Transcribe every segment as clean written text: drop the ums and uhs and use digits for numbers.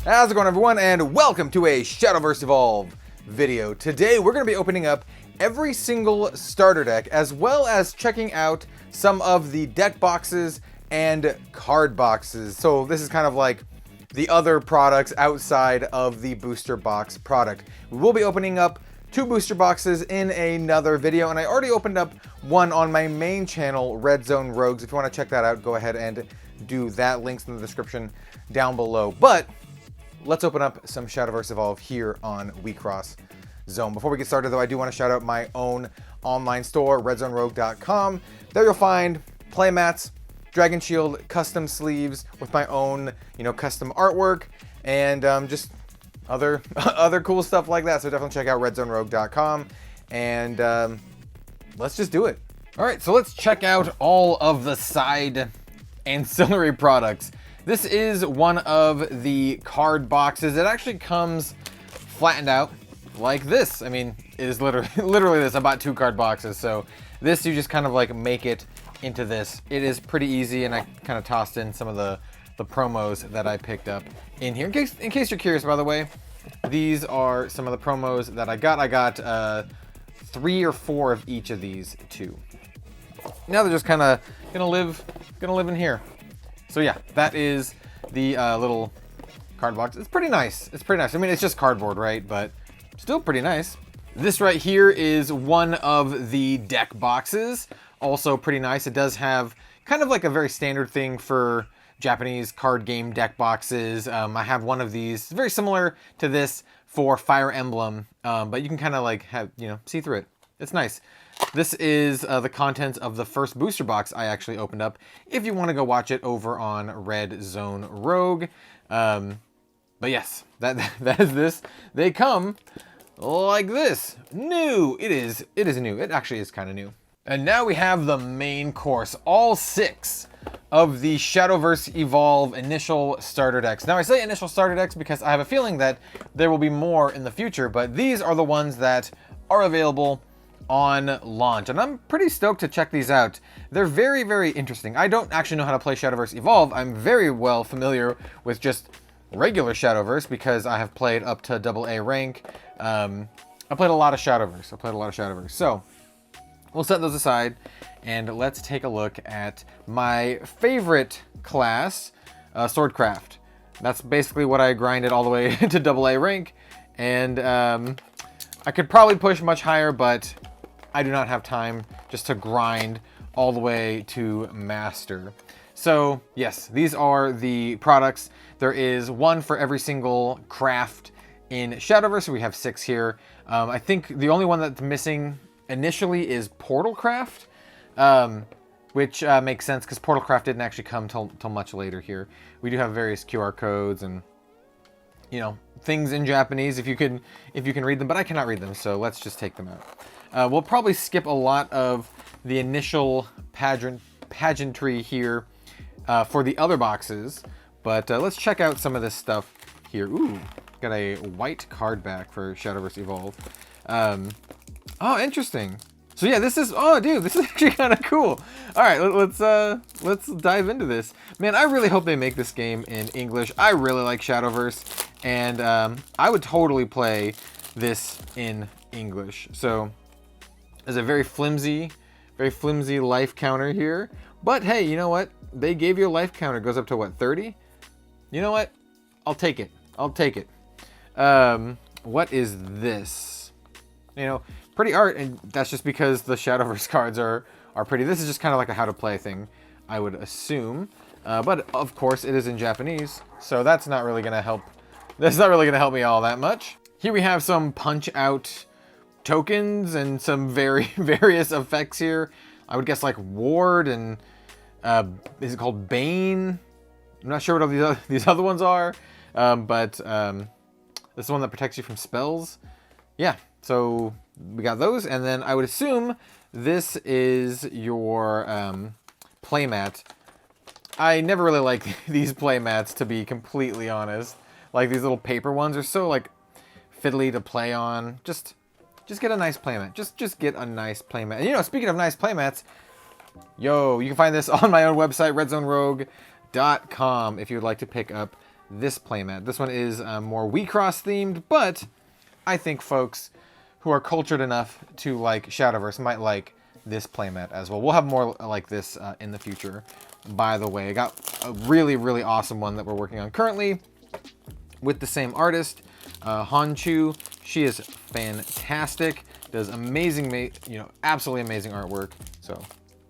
How's it going, everyone, and welcome to a Shadowverse Evolve video. Today we're going to be opening up every single starter deck, as well as checking out some of the deck boxes and card boxes. So this is kind of like the other products outside of the booster box product. We will be opening up 2 booster boxes in another video, and I already opened up one on my main channel, Red Zone Rogues. If you want to check that out, go ahead and do that. Links in the description down below. But let's open up some Shadowverse Evolve here on Wixoss Zone. Before we get started, though, I do want to shout out my own online store, redzonerogue.com. There you'll find playmats, Dragon Shield custom sleeves with my own, custom artwork, and just other cool stuff like that. So definitely check out redzonerogue.com, and let's just do it. All right, so let's check out all of the side ancillary products. This is one of the card boxes. It actually comes flattened out like this. I mean, it is literally this. I bought 2 card boxes, so this you just kind of like make it into this. It is pretty easy, and I kind of tossed in some of the promos that I picked up in here. In case you're curious, by the way, these are some of the promos that I got. I got 3 or 4 of each of these 2. Now they're just kind of gonna live in here. So yeah, that is the little card box. It's pretty nice. It's pretty nice. I mean, it's just cardboard, right? But still pretty nice. This right here is one of the deck boxes. Also pretty nice. It does have kind of like a very standard thing for Japanese card game deck boxes. I have one of these, very similar to this for Fire Emblem, but you can kind of like have, see through it. It's nice. This is the contents of the first booster box I actually opened up, if you want to go watch it over on Red Zone Rogue. But yes, that is this. They come like this. New. It is new. It actually is kind of new. And now we have the main course, all 6 of the Shadowverse Evolve initial starter decks. Now I say initial starter decks because I have a feeling that there will be more in the future, but these are the ones that are available on launch, and I'm pretty stoked to check these out. They're very, very interesting. I don't actually know how to play Shadowverse Evolve. I'm very well familiar with just regular Shadowverse because I have played up to AA rank. I played a lot of Shadowverse. So we'll set those aside, and let's take a look at my favorite class, Swordcraft. That's basically what I grinded all the way to AA rank, and I could probably push much higher, but I do not have time just to grind all the way to master. So yes, these are the products. There is one for every single craft in Shadowverse. So we have 6 here. I think the only one that's missing initially is Portalcraft, which makes sense because Portalcraft didn't actually come till much later here. We do have various QR codes and things in Japanese if you can read them, but I cannot read them, so let's just take them out. We'll probably skip a lot of the initial pageantry here for the other boxes, but let's check out some of this stuff here. Ooh, got a white card back for Shadowverse Evolve. Oh, interesting. So yeah, this is actually kind of cool. All right, let's dive into this. Man, I really hope they make this game in English. I really like Shadowverse, and I would totally play this in English. So there's a very flimsy life counter here. But hey, you know what? They gave you a life counter. It goes up to what, 30? You know what? I'll take it. What is this? Pretty art, and that's just because the Shadowverse cards are pretty. This is just kind of like a how to play thing, I would assume. But of course it is in Japanese, so that's not really gonna help. That's not really gonna help me all that much. Here we have some punch out tokens and some various effects here. I would guess like ward and is it called Bane? I'm not sure what these other ones are, but this is one that protects you from spells. Yeah, so we got those, and then I would assume this is your playmat. I never really like these playmats, to be completely honest. Like, these little paper ones are so like fiddly to play on. Just get a nice playmat. Just get a nice playmat. And speaking of nice playmats, you can find this on my own website, redzonerogue.com, if you would like to pick up this playmat. This one is more Wixoss themed, but I think folks who are cultured enough to like Shadowverse might like this playmat as well. We'll have more like this in the future. By the way, I got a really, really awesome one that we're working on currently with the same artist, Hanchu. She is fantastic, does amazing, you know, absolutely amazing artwork. So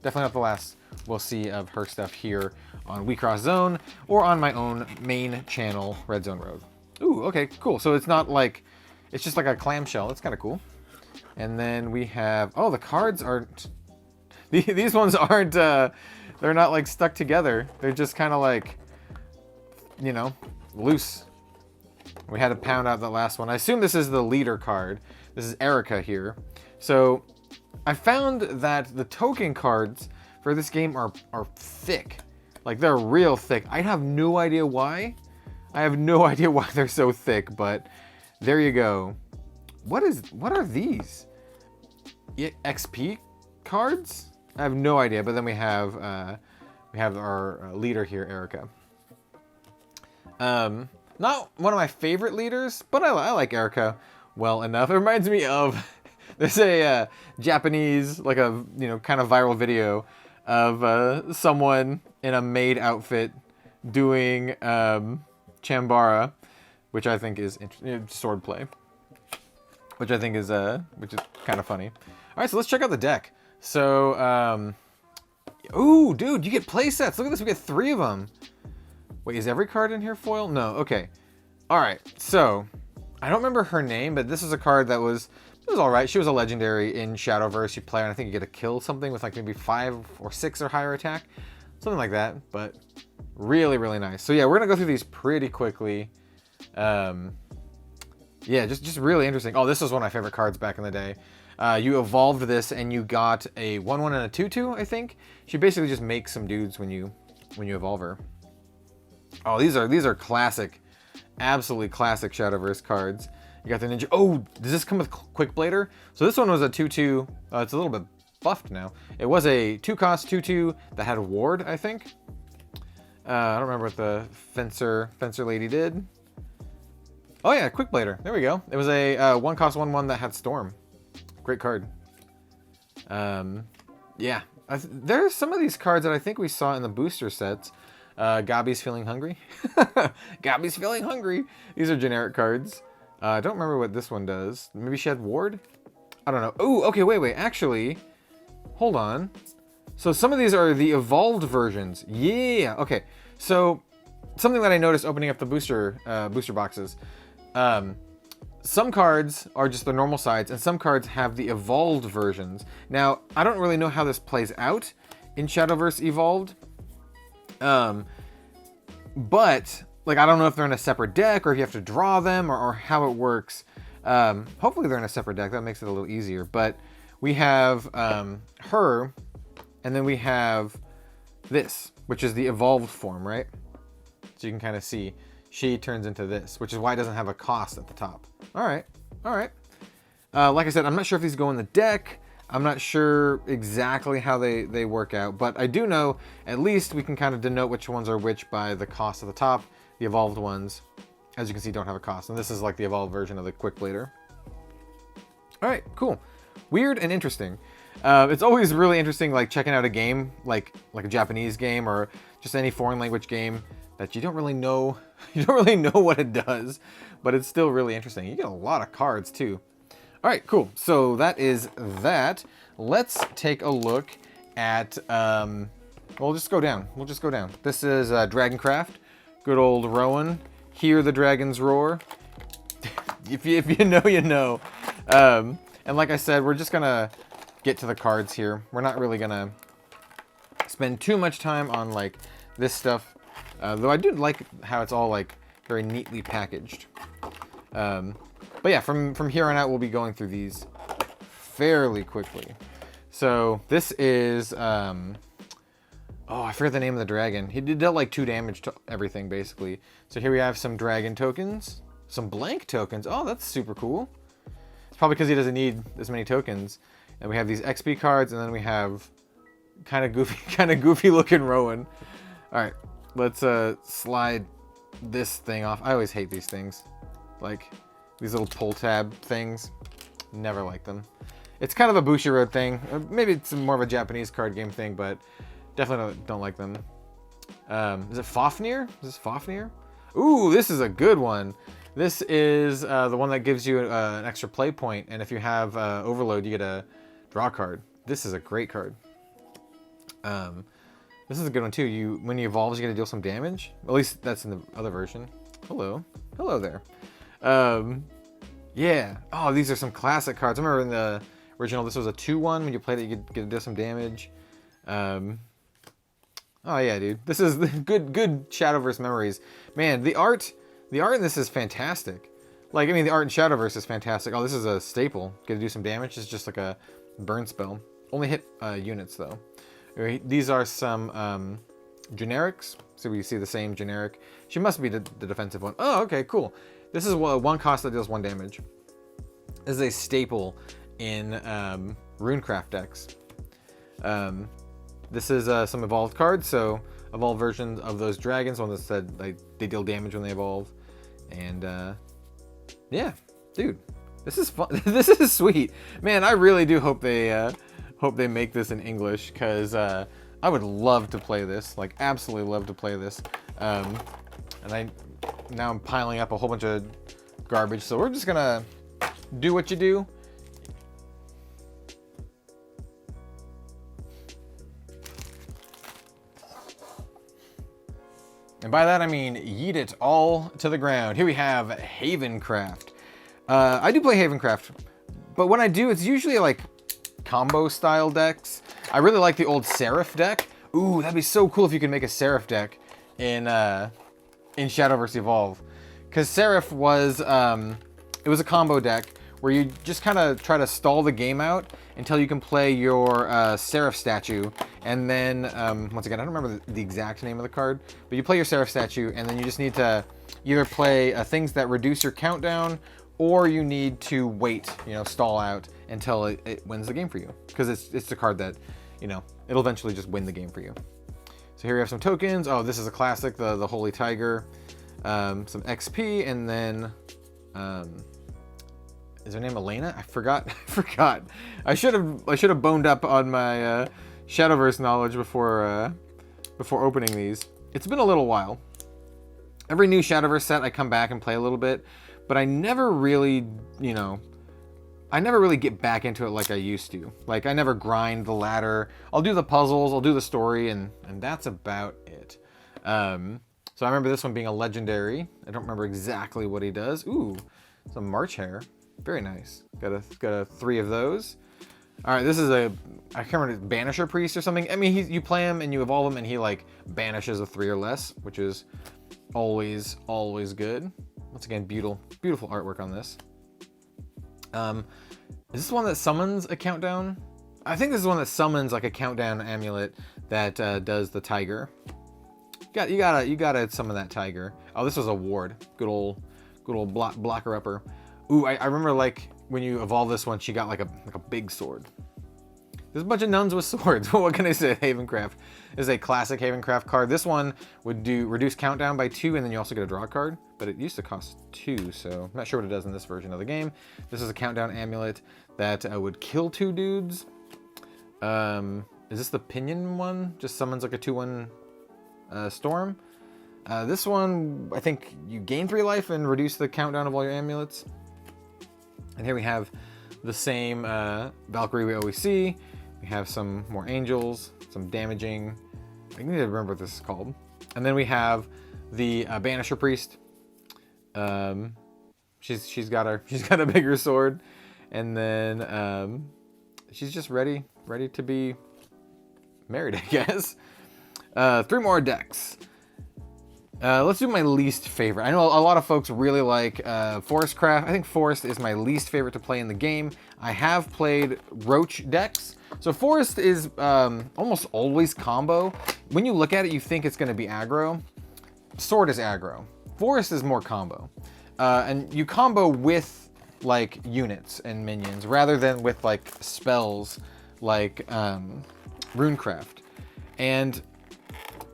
definitely not the last we'll see of her stuff here on Wixoss Zone or on my own main channel, Red Zone Road. Ooh, okay, cool. So it's not like, it's just like a clamshell. That's kind of cool. And then we have, oh, the cards aren't, these ones aren't, they're not like stuck together. They're just kind of like, you know, loose. We had to pound out the last one. I assume this is the leader card. This is Erica here. So I found that the token cards for this game are thick. Like they're real thick. I have no idea why. I have no idea why they're so thick, but there you go. What are these? XP cards? I have no idea, but then we have our leader here, Erica. Not one of my favorite leaders, but I like Erica well enough. It reminds me of, there's a Japanese, like a, you know, kind of viral video of someone in a maid outfit doing Chambara, which I think is swordplay, which I think is kind of funny. All right, so let's check out the deck. So, ooh, dude, you get play sets. Look at this, we get 3 of them. Wait, is every card in here foil? No, okay. All right, so I don't remember her name, but this is a card that was all right. She was a legendary in Shadowverse. You play, and I think you get to kill something with like maybe 5 or 6 or higher attack, something like that. But really, really nice. So yeah, we're gonna go through these pretty quickly. Yeah, just really interesting. Oh, this was one of my favorite cards back in the day. You evolved this, and you got a 1/1 and a 2/2. I think she basically just makes some dudes when you evolve her. Oh, these are classic, absolutely classic Shadowverse cards. You got the ninja. Oh, does this come with Quick Blader? So this one was a 2/2. It's a little bit buffed now. It was a 2-cost 2/2 that had ward, I think. I don't remember what the fencer lady did. Oh yeah, Quick Blader. There we go. It was a 1-cost 1/1 that had storm. Great card. Yeah, there's some of these cards that I think we saw in the booster sets. Gabi's Feeling Hungry. Gabi's Feeling Hungry. These are generic cards. I don't remember what this one does. Maybe she had ward? I don't know. Oh, okay, wait. Actually, hold on. So some of these are the evolved versions. Yeah, okay. So something that I noticed opening up the booster boxes. Some cards are just the normal sides, and some cards have the evolved versions. Now, I don't really know how this plays out in Shadowverse Evolved. But like, I don't know if they're in a separate deck or if you have to draw them or how it works. Hopefully they're in a separate deck. That makes it a little easier. But we have her, and then we have this, which is the evolved form, right? So you can kind of see she turns into this, which is why it doesn't have a cost at the top. All right. Like I said, I'm not sure if these go in the deck. I'm not sure exactly how they work out, but I do know at least we can kind of denote which ones are which by the cost at the top. The evolved ones, as you can see, don't have a cost, and this is like the evolved version of the Quick Blader. All right, cool. Weird and interesting. It's always really interesting, like checking out a game, like a Japanese game or just any foreign language game that you don't really know. You don't really know what it does, but it's still really interesting. You get a lot of cards too. All right, cool. So that is that. Let's take a look at, we'll just go down. This is Dragoncraft. Good old Rowan. Hear the dragons roar. if you know, you know. And like I said, we're just gonna get to the cards here. We're not really gonna spend too much time on like this stuff. Though I do like how it's all like very neatly packaged. But yeah, from here on out, we'll be going through these fairly quickly. So this is, oh, I forget the name of the dragon. He dealt like 2 damage to everything, basically. So here we have some dragon tokens, some blank tokens. Oh, that's super cool. It's probably because he doesn't need as many tokens. And we have these XP cards, and then we have kind of goofy looking Rowan. All right, let's slide this thing off. I always hate these things. Like, these little pull tab things. Never like them. It's kind of a Bushiroad thing. Maybe it's more of a Japanese card game thing, but definitely don't like them. Is it Fafnir? Is this Fafnir? Ooh, this is a good one. This is the one that gives you an extra play point, and if you have Overload, you get a draw card. This is a great card. This is a good one too. When he evolves, you get to deal some damage. At least that's in the other version. Hello. Hello there. Yeah. Oh, these are some classic cards. I remember in the original, this was a 2/1. When you played it, you get to deal some damage. Oh yeah, dude. This is good Shadowverse memories. Man, the art in this is fantastic. Like, I mean, the art in Shadowverse is fantastic. Oh, this is a staple. Get to do some damage. It's just like a burn spell. Only hit units though. These are some generics. So we see the same generic. She must be the defensive one. Oh, okay, cool. This is one cost that deals 1 damage. This is a staple in Runecraft decks. This is some evolved cards, so evolved versions of those dragons. One that said like they deal damage when they evolve, and yeah, dude, this is fun. This is sweet, man. I really do hope they make this in English, because I would love to play this, like absolutely love to play this. And now I'm piling up a whole bunch of garbage, so we're just gonna do what you do. And by that I mean yeet it all to the ground. Here we have Havencraft. I do play Havencraft, but when I do, it's usually like combo style decks. I really like the old Seraph deck. Ooh, that'd be so cool if you could make a Seraph deck in Shadowverse Evolve. Because Seraph was, it was a combo deck where you just kind of try to stall the game out until you can play your Seraph statue. And then, once again, I don't remember the exact name of the card, but you play your Seraph statue, and then you just need to either play things that reduce your countdown, or you need to wait, stall out until it wins the game for you. Because it's the card that, it'll eventually just win the game for you. So here we have some tokens. Oh, this is a classic, the Holy Tiger. Some XP, and then, is her name Elena? I forgot. I should have boned up on my Shadowverse knowledge before opening these. It's been a little while. Every new Shadowverse set, I come back and play a little bit, but I never really, get back into it like I used to. Like, I never grind the ladder. I'll do the puzzles, I'll do the story, and that's about it. So I remember this one being a legendary. I don't remember exactly what he does. Ooh, some March Hare. Very nice. Got a 3 of those. All right, this is I can't remember, Banisher Priest or something. I mean, you play him and you evolve him, and he like banishes a 3 or less, which is always good. Once again, beautiful artwork on this. Is this one that summons a countdown? I think this is one that summons like a countdown amulet that does the tiger. You gotta summon that tiger. Oh, this was a ward. Good old blocker upper. Ooh, I remember like when you evolve this one, she got like a big sword. There's a bunch of nuns with swords. What can I say? Havencraft is a classic Havencraft card. This one would do reduce countdown by 2, and then you also get a draw card, but it used to cost 2, so I'm not sure what it does in this version of the game. This is a countdown amulet that would kill 2 dudes. Is this the Pinion one? Just summons like a 2/1 storm. This one, I think you gain 3 life and reduce the countdown of all your amulets. And here we have the same Valkyrie we always see. We have some more angels, some damaging. I need to remember what this is called. And then we have the Banisher Priest. She's got a bigger sword, and then she's just ready to be married, I guess. 3 more decks. Let's do my least favorite. I know a lot of folks really like Forestcraft. I think Forest is my least favorite to play in the game. I have played Roach decks. So Forest is almost always combo. When you look at it, you think it's going to be aggro. Sword is aggro. Forest is more combo. And you combo with like units and minions rather than with like spells like Runecraft. And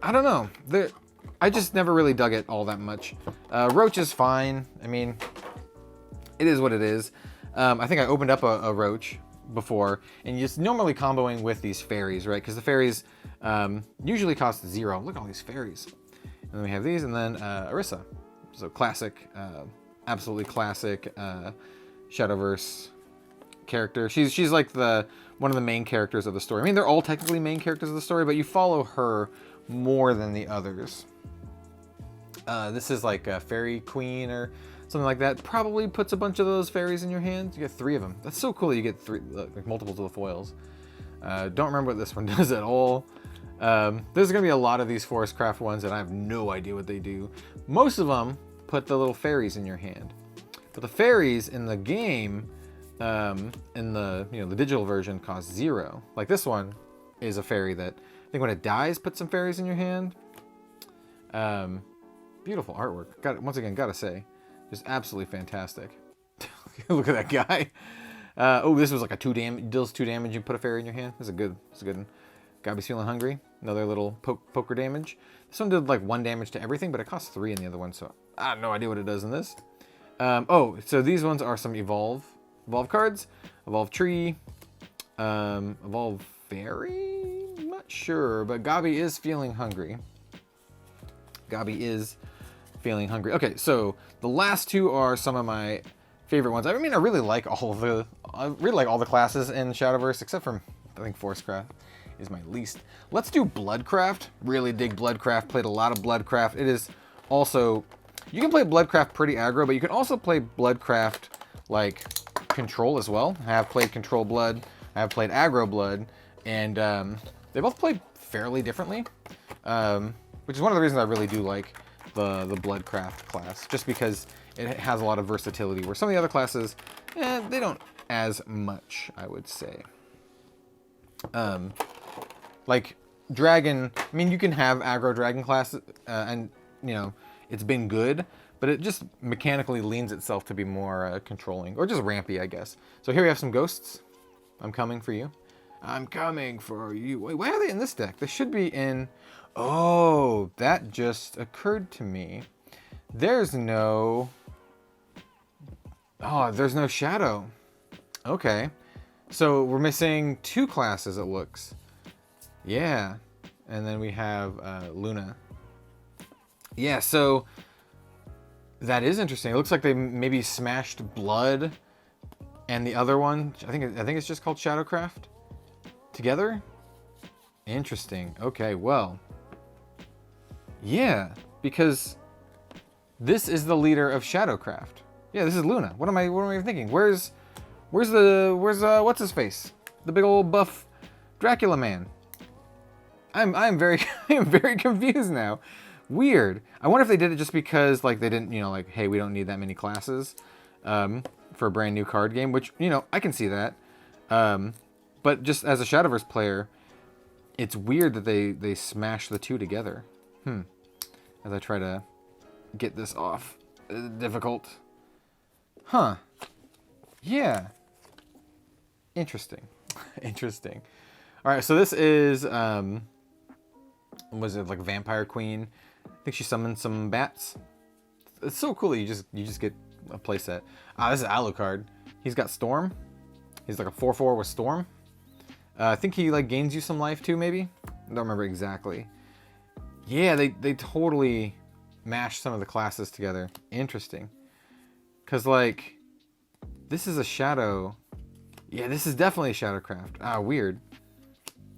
I don't know. I just never really dug it all that much. Roach is fine. I mean, it is what it is. I think I opened up a Roach before, and just normally comboing with these fairies, right? Because the fairies usually cost 0. Look at all these fairies. And then we have these, and then Orisa. So classic, absolutely classic Shadowverse character. She's like one of the main characters of the story. I mean, they're all technically main characters of the story, but you follow her more than the others. This is like a fairy queen or something like that. Probably puts a bunch of those fairies in your hand. You get 3 of them. That's so cool that you get 3, like multiples of the foils. Don't remember what this one does at all. There's gonna be a lot of these Forestcraft ones and I have no idea what they do. Most of them put the little fairies in your hand. But the fairies in the game, in the the digital version, cost 0. Like this one is a fairy that I think when it dies, put some fairies in your hand. Beautiful artwork. Once again, gotta say, just absolutely fantastic. Look at that guy. Oh, this was like a 2 damage. Deals 2 damage. You put a fairy in your hand. This is a good one. Gabi's feeling hungry. Another little poker damage. This one did like 1 damage to everything, but it costs 3 in the other one, so I have no idea what it does in this. Oh, so these ones are some evolve cards. Evolve tree. Evolve fairy. I'm not sure, but Gabi is feeling hungry. Okay, so the last 2 are some of my favorite ones. I mean, I really like all the classes in Shadowverse, except for I think Forestcraft is my least. Let's do Bloodcraft. Really dig Bloodcraft. Played a lot of Bloodcraft. It is also, you can play Bloodcraft pretty aggro, but you can also play Bloodcraft like control as well. I have played control blood. I have played aggro blood, and they both play fairly differently, which is one of the reasons I really do like the Bloodcraft class, just because it has a lot of versatility, where some of the other classes, they don't as much, I would say. Like dragon, I mean, you can have aggro dragon classes, and it's been good, but it just mechanically leans itself to be more controlling, or just rampy, I guess. So here we have some ghosts. I'm coming for you. I'm coming for you. Wait, why are they in this deck? They should be in... Oh, that just occurred to me. There's no shadow. Okay. So we're missing 2 classes, it looks. Yeah. And then we have Luna. Yeah, so that is interesting. It looks like they maybe smashed Blood and the other one, I think it's just called Shadowcraft, together. Interesting. Okay, well, yeah, because this is the leader of Shadowcraft. Yeah, this is Luna. What am I thinking? Where's what's his face? The big old buff Dracula man. I'm very very confused now. Weird. I wonder if they did it just because like they didn't, like, hey, we don't need that many classes for a brand new card game, which, I can see that. But just as a Shadowverse player, it's weird that they smash the 2 together. As I try to get this off. Difficult. Huh. Yeah. Interesting. Interesting. All right, so this is was it like Vampire Queen? I think she summoned some bats. It's so cool that you just get a playset. This is Alucard. He's got Storm. He's like a 4/4 with Storm. I think he like gains you some life too, maybe. I don't remember exactly. Yeah, they totally mashed some of the classes together. Interesting. Cause like this is a shadow. Yeah, this is definitely a Shadowcraft. Weird.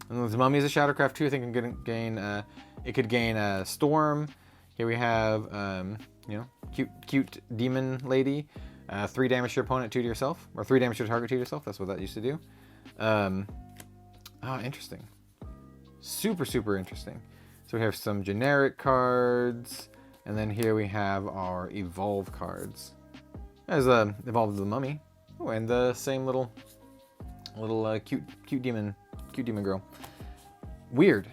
And the Mummy is a Shadowcraft too. I think it could gain Storm. Here we have cute demon lady. 3 damage to your opponent, 2 to yourself, or 3 damage to target, 2 to yourself. That's what that used to do. Interesting. Super interesting. So we have some generic cards, and then here we have our evolve cards. There's evolve the Mummy. Oh, and the same little cute demon girl. Weird.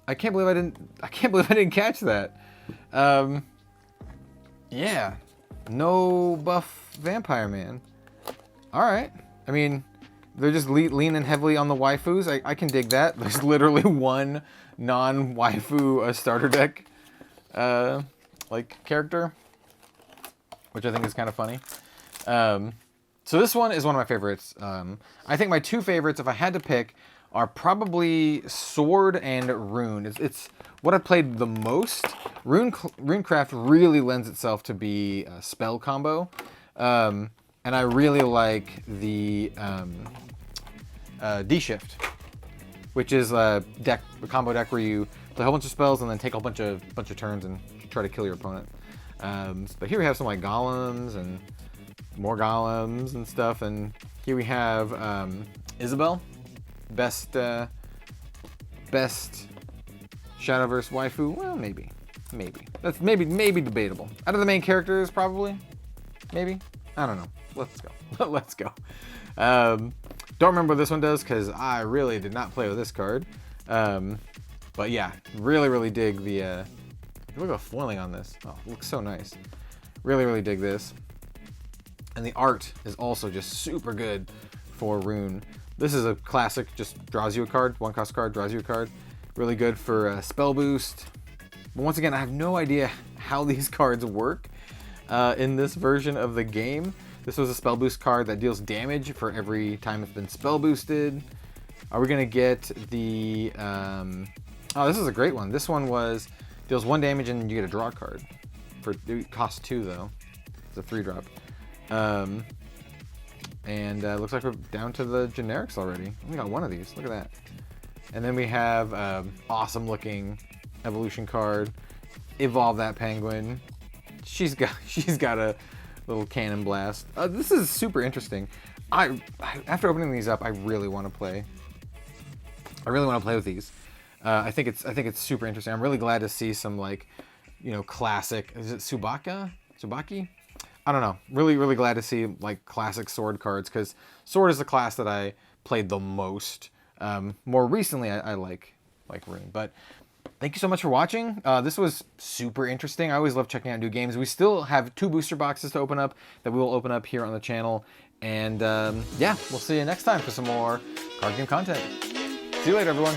I can't believe I didn't catch that. Yeah. No buff vampire man. All right. I mean, they're just leaning heavily on the waifus. I can dig that. There's literally one non-waifu starter deck like character, which I think is kind of funny. So this one is one of my favorites. I think my two favorites, if I had to pick, are probably Sword and Rune. It's what I played the most. Runecraft really lends itself to be a spell combo. And I really like the D-Shift, which is a combo deck where you play a whole bunch of spells and then take a bunch of turns and try to kill your opponent. But here we have some like golems and more golems and stuff, and here we have Isabel, best Shadowverse waifu. Well, maybe that's maybe debatable. Out of the main characters, probably, maybe. I don't know. Let's go. Let's go. Don't remember what this one does because I really did not play with this card. But yeah, really dig the. Look at the foiling on this. Oh, it looks so nice. Really dig this. And the art is also just super good for Rune. This is a classic, just draws you a card, 1-cost card, draws you a card. Really good for spell boost. But once again, I have no idea how these cards work in this version of the game. This was a spell boost card that deals damage for every time it's been spell boosted. Are we gonna get the, oh, this is a great one. This one deals 1 damage and you get a draw card. It costs 2 though. It's a 3-drop. And looks like we're down to the generics already. We got 1 of these. Look at that. And then we have awesome looking evolution card. Evolve that penguin. She's got a little cannon blast. This is super interesting. After opening these up, I really want to play. I really want to play with these. I think it's super interesting. I'm really glad to see some like, classic. Is it Tsubaki? I don't know. Really glad to see like classic sword cards because sword is the class that I played the most. More recently, I like Rune. But thank you so much for watching. This was super interesting. I always love checking out new games. We still have 2 booster boxes to open up that we will open up here on the channel. And yeah, we'll see you next time for some more card game content. See you later, everyone.